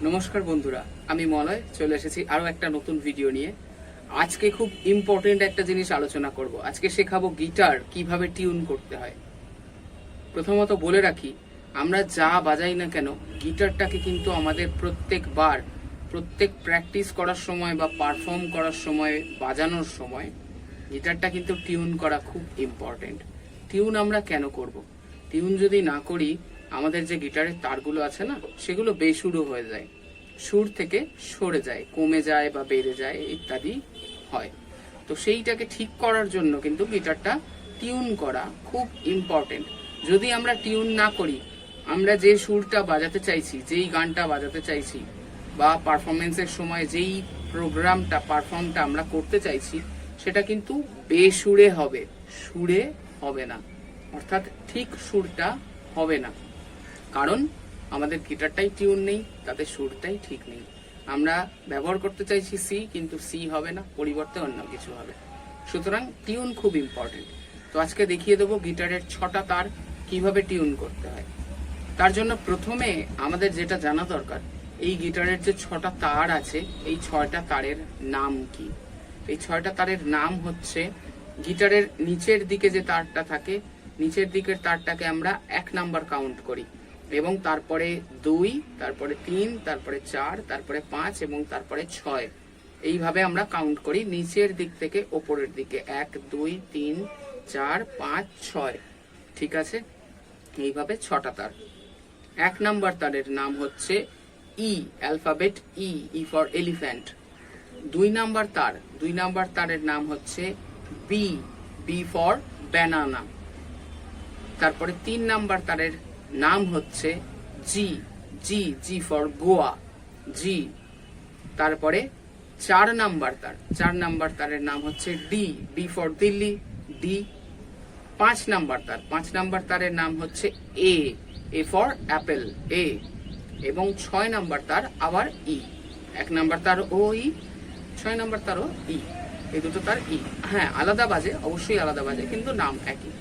নমস্কার বন্ধুরা, আমি মলয় চলে এসেছি আরো একটা নতুন ভিডিও নিয়ে। আজকে খুব ইম্পর্টেন্ট একটা জিনিস আলোচনা করব। আজকে শেখাবো গিটার কিভাবে টিউন করতে হয়। প্রথমত বলে রাখি, আমরা যা বাজাই না কেন গিটারটাকে কিন্তু আমাদের প্রত্যেক প্র্যাকটিস করার সময় বা পারফর্ম করার সময়, বাজানোর সময় গিটারটা কিন্তু টিউন করা খুব ইম্পর্টেন্ট। টিউন আমরা কেন করব? টিউন যদি না করি আমাদের যে গিটারের তারগুলো আছে না, সেগুলো বেসুরো হয়ে যায়, সুর থেকে সরে যায়, কমে যায় বা বেড়ে যায় ইত্যাদি হয়। তো সেইটাকে ঠিক করার জন্য কিন্তু গিটারটা টিউন করা খুব ইম্পর্টেন্ট। যদি আমরা টিউন না করি, আমরা যে সুরটা বাজাতে চাইছি, যেই গানটা বাজাতে চাইছি বা পারফরমেন্সের সময় যেই পারফর্মটা আমরা করতে চাইছি, সেটা কিন্তু বেসুরে হবে, সুরে হবে না, অর্থাৎ ঠিক সুরটা হবে না। কারণ আমাদের গিটারটাই টিউন নেই, তাতে সুরটাই ঠিক নেই। আমরা ব্যবহার করতে চাইছি সি, কিন্তু সি হবে না, পরিবর্তে অন্য কিছু হবে। সুতরাং টিউন খুব ইম্পর্টেন্ট। তো আজকে দেখিয়ে দেবো গিটারের 6টা তার কিভাবে টিউন করতে হয়। তার জন্য প্রথমে আমাদের যেটা জানা দরকার, এই গিটারের যে 6টা তার আছে, এই 6টা তারের নাম কি। এই 6টা তারের নাম হচ্ছে, গিটারের নিচের দিকে যে তারটা থাকে, নিচের দিকের তারটাকে আমরা 1 নাম্বার কাউন্ট করি, এবং তারপরে 2, তারপরে 3, তারপরে 4, তারপরে 5 এবং তারপরে 6। এইভাবে আমরা কাউন্ট করি নিচের দিক থেকে ওপরের দিকে, 1 2 3 4 5 6। ঠিক আছে, এইভাবে 6টা তার। 1 নাম্বার তারের নাম হচ্ছে E, alphabet E, E for elephant. 2 number তারের নাম হচ্ছে বি, বি ফর ব্যানানা। তারপরে 3 নাম্বার তারের নাম হচ্ছে জি, জি, জি ফর গোয়া, জি। তারপরে 4 নাম্বার তারের নাম হচ্ছে D, D for Delhi, D. 5 number তারের নাম হচ্ছে এ, এ ফর অ্যাপেল, এ। এবং 6 নাম্বার তার আবার ই। 1 নাম্বার তার ও ই, 6 নাম্বার তারও ই। এই দুটো তার ই। হ্যাঁ, আলাদা বাজে, অবশ্যই আলাদা বাজে, কিন্তু নাম একই।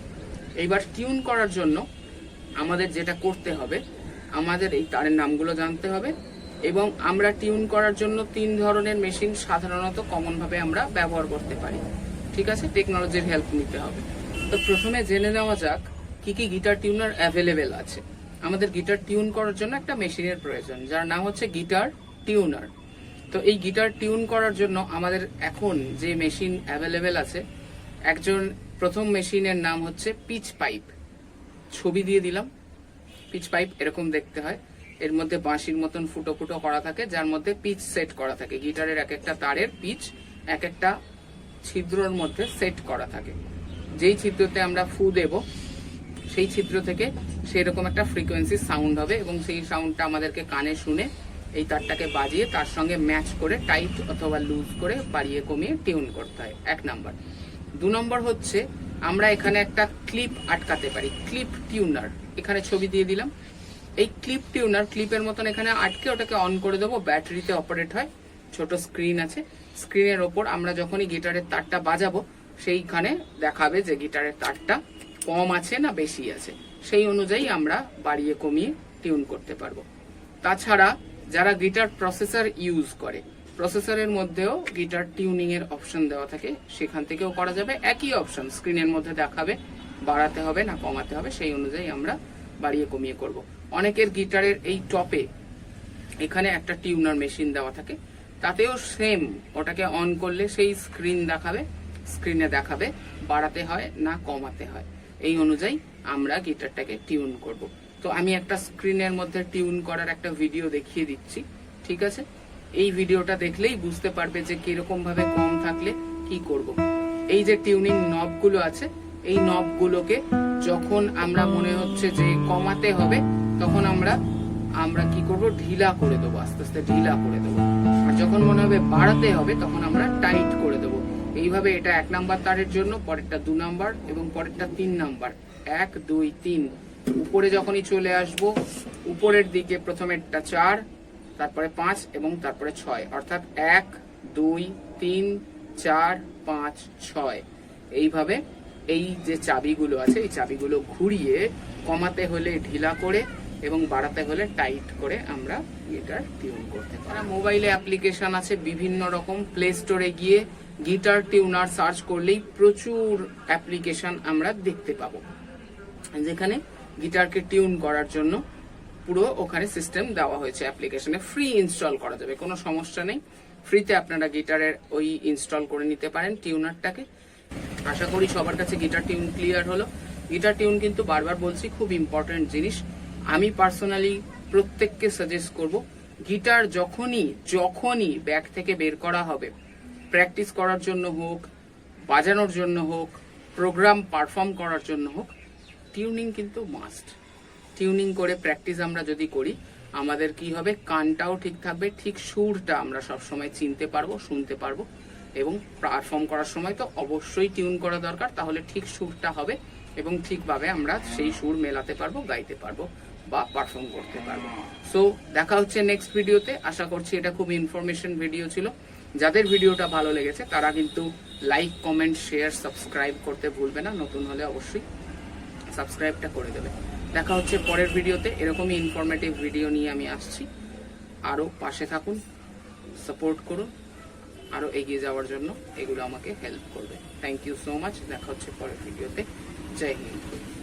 এইবার টিউন করার জন্য আমাদের যেটা করতে হবে, আমাদের এই তারের নামগুলো জানতে হবে, এবং আমরা টিউন করার জন্য 3 ধরনের মেশিন সাধারণত কমন ভাবে আমরা ব্যবহার করতে পারি। ঠিক আছে, টেকনোলজির হেল্প নিতে হবে। তো প্রথমে জেনে নেওয়া যাক কি কি গিটার টিউনার অ্যাভেলেবেল আছে। আমাদের গিটার টিউন করার জন্য একটা মেশিনের প্রয়োজন, যার নাম হচ্ছে গিটার টিউনার। তো এই গিটার টিউন করার জন্য আমাদের এখন যে মেশিন অ্যাভেলেবেল আছে, প্রথম মেশিনের নাম হচ্ছে পিচ পাইপ। ছবি দিয়ে দিলাম। পিচ পাইপ এরকম দেখতে হয়। এর মধ্যে বাঁশির মতন ফুটো ফুটো করা থাকে, যার মধ্যে পিচ সেট করা থাকে। গিটারের এক একটা তারের পিচ এক একটা ছিদ্রর মধ্যে সেট করা থাকে। যেই ছিদ্রতে আমরা ফু দেব, সেই ছিদ্র থেকে সেরকম একটা ফ্রিকোয়েন্সি সাউন্ড হবে, এবং সেই সাউন্ডটা আমাদেরকে কানে শুনে এই তারটাকে বাজিয়ে তার সঙ্গে ম্যাচ করে টাইট অথবা লুজ করে বাড়িয়ে কমিয়ে টিউন করতে হয়। 1 নাম্বার। 2 নম্বর হচ্ছে, আমরা এখানে একটা ক্লিপ আটকাতে পারি, ক্লিপ টিউনার। এখানে ছবি দিয়ে দিলাম। এই ক্লিপ টিউনার ক্লিপের মতন এখানে আটকে ওটাকে অন করে দেবো। ব্যাটারিতে অপারেট হয়, ছোট স্ক্রিন আছে। স্ক্রিনের ওপর আমরা যখনই গিটারের তারটা বাজাবো, সেইখানে দেখাবে যে গিটারের তারটা কম আছে না বেশি আছে। সেই অনুযায়ী আমরা বাড়িয়ে কমিয়ে টিউন করতে পারবো। তাছাড়া যারা গিটার প্রসেসর ইউজ করে, প্রসেসরের মধ্যেও গিটার টিউনিং এর অপশন দেওয়া থাকে, সেখান থেকেও করা যাবে। একই অপশন স্ক্রিনের মধ্যে দেখাবে, বাড়াতে হবে না কমাতে হবে, সেই অনুযায়ী আমরা বাড়িয়ে কমিয়ে করব। অনেকের গিটারের এই টপে এখানে একটা টিউনার মেশিন দেওয়া থাকে, তাতেও সেম, ওটাকে অন করলে সেই স্ক্রিনে দেখাবে বাড়াতে হয় না কমাতে হয়। এই অনুযায়ী আমরা গিটারটাকে টিউন করব। তো আমি একটা স্ক্রিনের মধ্যে টিউন করার একটা ভিডিও দেখিয়ে দিচ্ছি। ঠিক আছে, এই ভিডিওটা দেখলেই বুঝতে পারবে যে কিরকম ভাবে কম থাকলে কি করব। এই যে টিউনিং নবগুলো আছে, এই নবগুলোকে যখন আমরা মনে হচ্ছে যে কমাতে হবে, তখন আমরা কি করব, ঢিলা করে দেবো, আস্তে আস্তে ঢিলা করে দেবো। আর যখন মনে হবে বাড়াতে হবে, তখন আমরা টাইট করে দেবো। এইভাবে এটা 1 নাম্বার তারের জন্য, পরেরটা 2 নাম্বার এবং পরেরটা 3 নাম্বার। 1 2 3। উপরে যখনই চলে আসব, উপরের দিকে প্রথমেরটা 4, তারপরে 5 এবং তারপরে 6, অর্থাৎ 1 2 3 4 5 6। এইভাবে এই যে চাবিগুলো আছে, এই চাবিগুলো ঘুরিয়ে কমাতে হলে ঢিলা করে, এবং বাড়াতে হলে টাইট করে আমরা গিটার টিউন করতে পারি। মোবাইলে অ্যাপ্লিকেশন আছে বিভিন্ন রকম, প্লে স্টোরে গিয়ে গিটার টিউনার সার্চ করলেই প্রচুর অ্যাপ্লিকেশন আমরা দেখতে পাবো, যেখানে গিটারকে টিউন করার জন্য পুরো ওখানে সিস্টেম দেওয়া হয়েছে। অ্যাপ্লিকেশনে ফ্রি ইনস্টল করা যাবে, কোনো সমস্যা নেই। ফ্রিতে আপনারা গিটারের ওই ইনস্টল করে নিতে পারেন টিউনারটাকে। আশা করি সবার কাছে গিটার টিউন ক্লিয়ার হলো। গিটার টিউন কিন্তু বারবার বলছি খুব ইম্পর্টেন্ট জিনিস। আমি পার্সোনালি প্রত্যেককে সাজেস্ট করব, গিটার যখনই ব্যাগ থেকে বের করা হবে, প্র্যাকটিস করার জন্য হোক, বাজানোর জন্য হোক, প্রোগ্রাম পারফর্ম করার জন্য হোক, টিউনিং কিন্তু মাস্ট। টিউনিং করে প্র্যাকটিস আমরা যদি করি, আমাদের কি হবে, কানটাও ঠিক থাকবে, ঠিক সুরটা আমরা সবসময় চিনতে পারবো, শুনতে পারবো। এবং পারফর্ম করার সময় তো অবশ্যই টিউন করা দরকার, তাহলে ঠিক সুরটা হবে এবং ঠিকভাবে আমরা সেই সুর মেলাতে পারবো, গাইতে পারবো বা পারফর্ম করতে পারবো। সো দেখা হচ্ছে নেক্সট ভিডিওতে। আশা করছি এটা খুব ইনফরমেশন ভিডিও ছিল। যাদের ভিডিওটা ভালো লেগেছে তারা কিন্তু লাইক, কমেন্ট, শেয়ার, সাবস্ক্রাইব করতে ভুলবে না। নতুন হলে অবশ্যই সাবস্ক্রাইবটা করে দেবে। দেখা হচ্ছে পরের ভিডিওতে। এরকমই ইনফরমেটিভ ভিডিও নিয়ে আমি আসছি। আরও পাশে থাকুন, সাপোর্ট করুন, আরও এগিয়ে যাওয়ার জন্য এগুলো আমাকে হেল্প করবে। Thank you so much. দেখা হচ্ছে পরের ভিডিওতে। জয় হিন্দ।